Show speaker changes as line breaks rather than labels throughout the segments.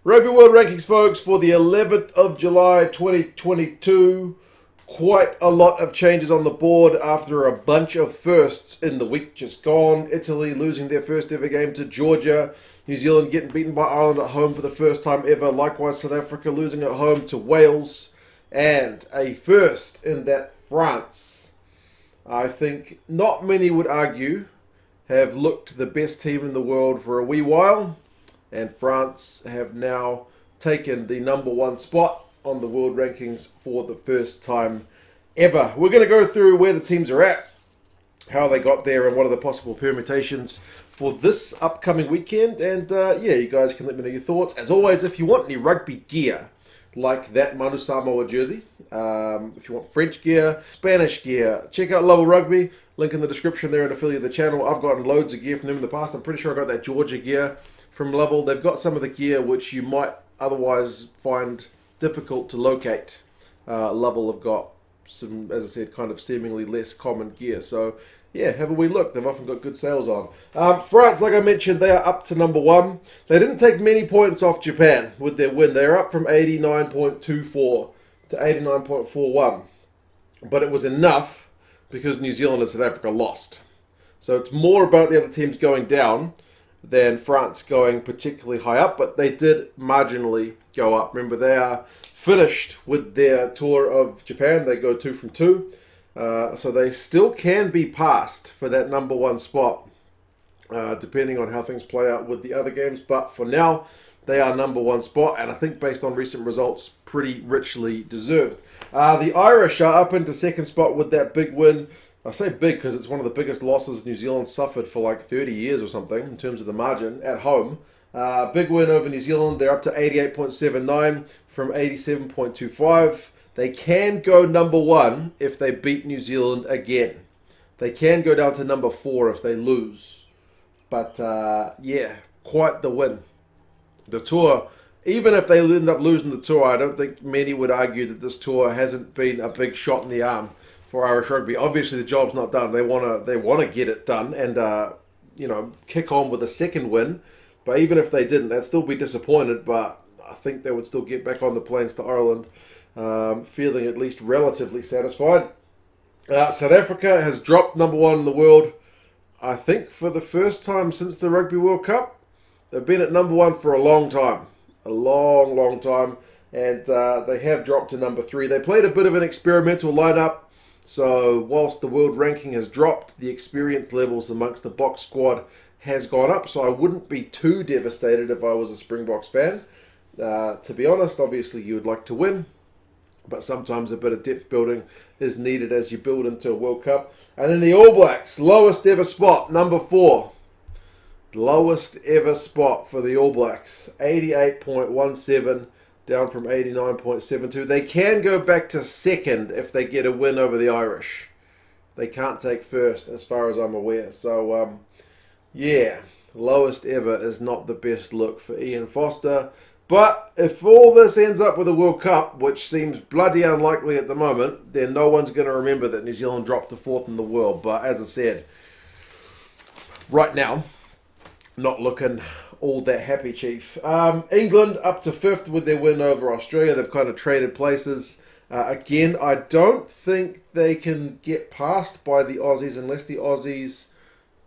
Rugby World Rankings, folks, for the 11th of July 2022. Quite a lot of changes on the board after a bunch of firsts in the week just gone. Italy losing their first ever game to Georgia. New Zealand getting beaten by Ireland at home for the first time ever. Likewise, South Africa losing at home to Wales. And a first in that France, I think not many would argue, have looked the best team in the world for a wee while. And France have now taken the #1 spot on the world rankings for the first time ever. We're going to go through where the teams are at, how they got there, and what are the possible permutations for this upcoming weekend. And yeah, you guys can let me know your thoughts. As always, if you want any rugby gear, like that Manu Samoa jersey, if you want French gear, Spanish gear, check out Level Rugby. Link in the description there, an affiliate of the channel. I've gotten loads of gear from them in the past. I'm pretty sure I got that Georgia gear from Level. They've got some of the gear which you might otherwise find difficult to locate. Level have got some, as I said, kind of seemingly less common gear. So yeah, have a wee look. They've often got good sales on. France, like I mentioned, they are up to #1. They didn't take many points off Japan with their win. They're up from 89.24 to 89.41. But it was enough because New Zealand and South Africa lost. So it's more about the other teams going down than France going particularly high up. But they did marginally go up. Remember, they are finished with their tour of Japan. They go 2 from 2. So they still can be passed for that #1 spot, depending on how things play out with the other games. But for now, they are #1 spot, and I think based on recent results, pretty richly deserved. The Irish are up into second spot with that big win. I say big because it's one of the biggest losses New Zealand suffered for like 30 years or something in terms of the margin at home. Big win over New Zealand. They're up to 88.79 from 87.25. They can go #1 if they beat New Zealand again. They can go down to #4 if they lose. But yeah, quite the win. The tour, even if they end up losing the tour, I don't think many would argue that this tour hasn't been a big shot in the arm for Irish rugby. Obviously, the job's not done. They wanna get it done and you know, kick on with a second win. But even if they didn't, they'd still be disappointed. But I think they would still get back on the planes to Ireland, feeling at least relatively satisfied. South Africa has dropped #1 in the world, I think, for the first time since the Rugby World Cup. They've been at #1 for a long time. A long, long time. And they have dropped to #3. They played a bit of an experimental lineup. So whilst the world ranking has dropped, the experience levels amongst the Box squad has gone up. So I wouldn't be too devastated if I was a Springboks fan. To be honest, obviously you would like to win, but sometimes a bit of depth building is needed as you build into a World Cup. And then the All Blacks, lowest ever spot, #4. Lowest ever spot for the All Blacks, 88.17, down from 89.72. They can go back to second if they get a win over the Irish. They can't take first, as far as I'm aware. So, yeah, lowest ever is not the best look for Ian Foster. But if all this ends up with a World Cup, which seems bloody unlikely at the moment, then no one's going to remember that New Zealand dropped to 4th in the world. But as I said, right now, not looking all that happy, Chief. England up to 5th with their win over Australia. They've kind of traded places. Again, I don't think they can get passed by the Aussies unless the Aussies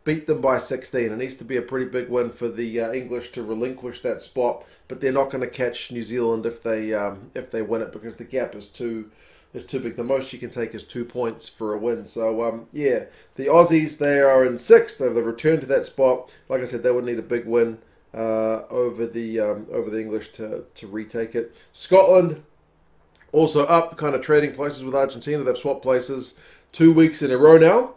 beat them by 16. It needs to be a pretty big win for the English to relinquish that spot. But they're not going to catch New Zealand if they win it, because the gap is too big. The most you can take is 2 points for a win. So yeah, the Aussies, they are in 6th. They've returned to that spot. Like I said, they would need a big win over the English to retake it. Scotland also up, kind of trading places with Argentina. They've swapped places 2 weeks in a row now.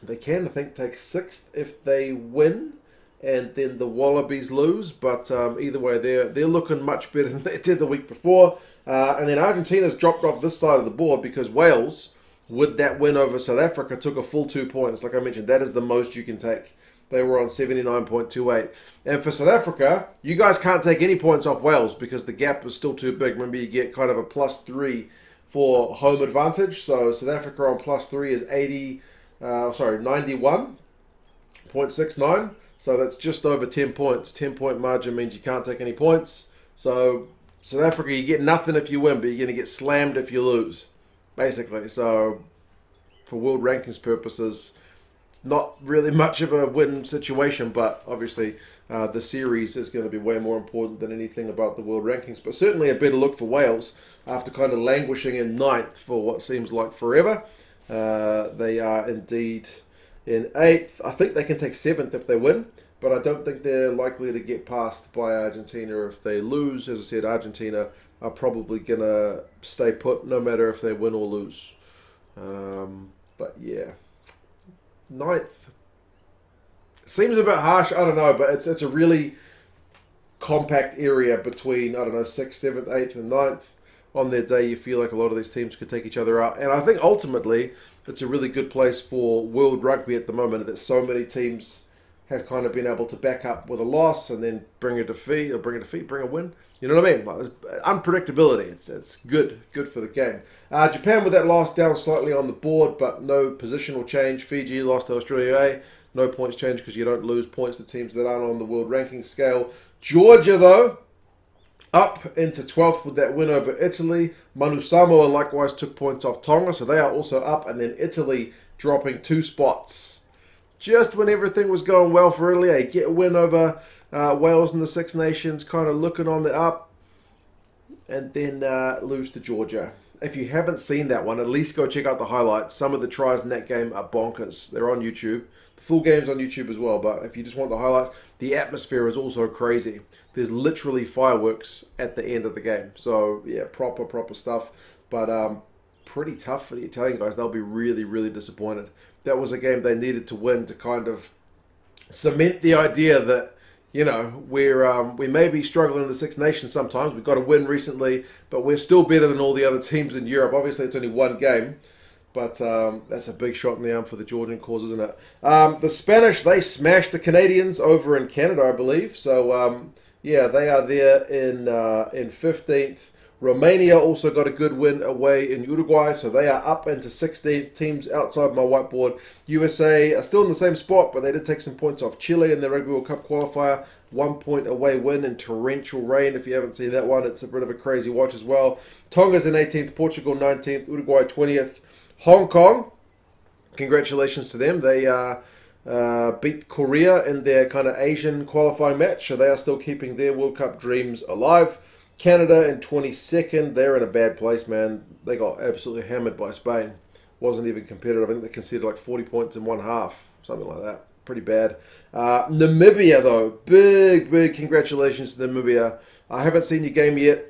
They can, I think, take 6th if they win, and then the Wallabies lose. But either way, they're looking much better than they did the week before. And then Argentina's dropped off this side of the board because Wales, with that win over South Africa, took a full 2 points. Like I mentioned, that is the most you can take. They were on 79.28. And for South Africa, you guys can't take any points off Wales because the gap is still too big. Remember, you get kind of a +3 for home advantage. So South Africa on +3 is 91.69. So that's just over 10 points. 10-point margin means you can't take any points. So South Africa, you get nothing if you win, but you're going to get slammed if you lose, basically. So for world rankings purposes, it's not really much of a win situation, but obviously the series is going to be way more important than anything about the world rankings. But certainly a better look for Wales after kind of languishing in ninth for what seems like forever. They are indeed in 8th. I think they can take 7th if they win, but I don't think they're likely to get passed by Argentina if they lose. As I said, Argentina are probably going to stay put no matter if they win or lose. But yeah, 9th seems a bit harsh. I don't know, but it's a really compact area between, I don't know, 6th, 7th, 8th and 9th. On their day, you feel like a lot of these teams could take each other out. And I think ultimately, it's a really good place for world rugby at the moment that so many teams have kind of been able to back up with a loss and then bring a win. You know what I mean? Like, unpredictability. It's good for the game. Japan with that loss down slightly on the board, but no positional change. Fiji lost to Australia A. No points change because you don't lose points to teams that aren't on the world ranking scale. Georgia, though, up into 12th with that win over Italy. Manu Samoa likewise took points off Tonga, so they are also up. And then Italy dropping 2 spots. Just when everything was going well for Italy, get a win over Wales and the Six Nations, kind of looking on the up. And then lose to Georgia. If you haven't seen that one, at least go check out the highlights. Some of the tries in that game are bonkers. They're on YouTube. The full game's on YouTube as well, but if you just want the highlights, the atmosphere is also crazy. There's literally fireworks at the end of the game. So, yeah, proper stuff. But pretty tough for the Italian guys. They'll be really, really disappointed. That was a game they needed to win to kind of cement the idea that, you know, we may be struggling in the Six Nations sometimes. We've got a win recently, but we're still better than all the other teams in Europe. Obviously, it's only one game. But that's a big shot in the arm for the Georgian cause, isn't it? The Spanish, they smashed the Canadians over in Canada, I believe. So, yeah, they are there in 15th. Romania also got a good win away in Uruguay, so they are up into 16th. Teams outside my whiteboard. USA are still in the same spot, but they did take some points off Chile in their Rugby World Cup qualifier. 1 point away win in torrential rain. If you haven't seen that one, it's a bit of a crazy watch as well. Tonga's in 18th, Portugal 19th, Uruguay 20th. Hong Kong, congratulations to them. They beat Korea in their kind of Asian qualifying match, so they are still keeping their World Cup dreams alive. Canada in 22nd, they're in a bad place, man. They got absolutely hammered by Spain. Wasn't even competitive. I think they conceded like 40 points in one half, something like that. Pretty bad. Namibia, though, big congratulations to Namibia. I haven't seen your game yet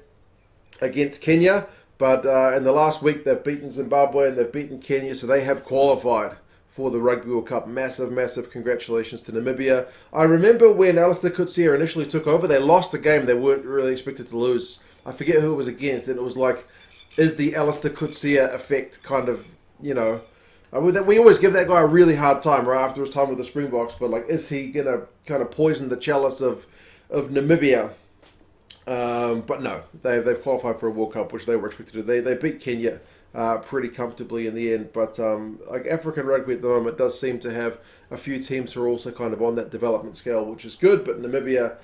against Kenya. But in the last week, they've beaten Zimbabwe and they've beaten Kenya, so they have qualified for the Rugby World Cup. Massive congratulations to Namibia. I remember when Alistair Coetzee initially took over, they lost a game they weren't really expected to lose. I forget who it was against, and it was like, is the Alistair Coetzee effect kind of, you know, we always give that guy a really hard time right after his time with the Springboks, but like, is he going to kind of poison the chalice of Namibia? But no, they've qualified for a World Cup, which they were expected to do. They beat Kenya pretty comfortably in the end. But like African rugby at the moment does seem to have a few teams who are also kind of on that development scale, which is good. But Namibia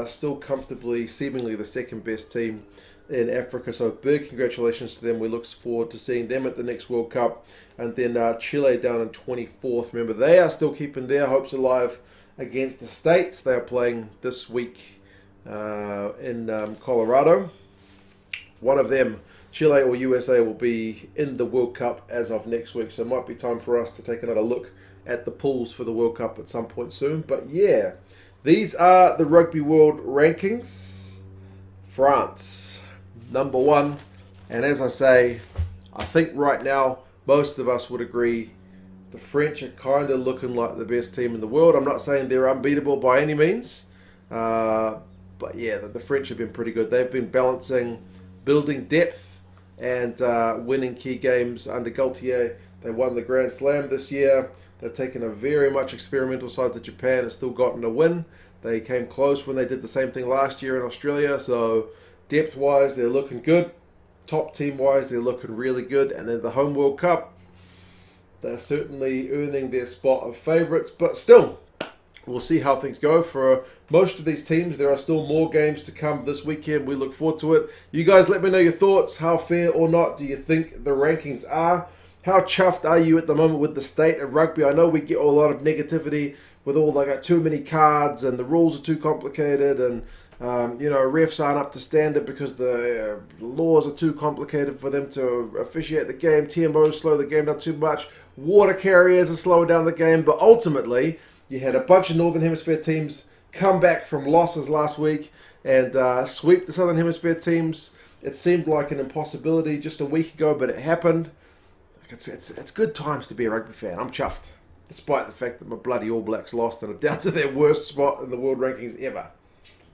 still comfortably, seemingly the second best team in Africa. So big congratulations to them. We look forward to seeing them at the next World Cup. And then Chile down in 24th. Remember, they are still keeping their hopes alive against the States. They are playing this week in Colorado. One of them, Chile or USA, will be in the World Cup as of next week. So it might be time for us to take another look at the pools for the World Cup at some point soon. But yeah, these are the Rugby World Rankings. France, number 1. And as I say, I think right now, most of us would agree the French are kind of looking like the best team in the world. I'm not saying they're unbeatable by any means. But yeah, the French have been pretty good. They've been balancing building depth and winning key games under Gaultier. They won the Grand Slam this year. They've taken a very much experimental side to Japan and still gotten a win. They came close when they did the same thing last year in Australia. So depth-wise, they're looking good. Top team-wise, they're looking really good. And then the home World Cup, they're certainly earning their spot of favourites. But still, we'll see how things go for most of these teams. There are still more games to come this weekend. We look forward to it. You guys let me know your thoughts. How fair or not do you think the rankings are? How chuffed are you at the moment with the state of rugby? I know we get a lot of negativity with all like too many cards and the rules are too complicated and refs aren't up to standard because the laws are too complicated for them to officiate the game. TMOs slow the game down too much. Water carriers are slowing down the game. But ultimately, you had a bunch of Northern Hemisphere teams come back from losses last week and sweep the Southern Hemisphere teams. It seemed like an impossibility just a week ago, but it happened. It's good times to be a rugby fan. I'm chuffed, despite the fact that my bloody All Blacks lost and are down to their worst spot in the world rankings ever.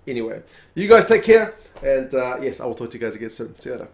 Anyway, you guys take care, and yes, I will talk to you guys again soon. See you later.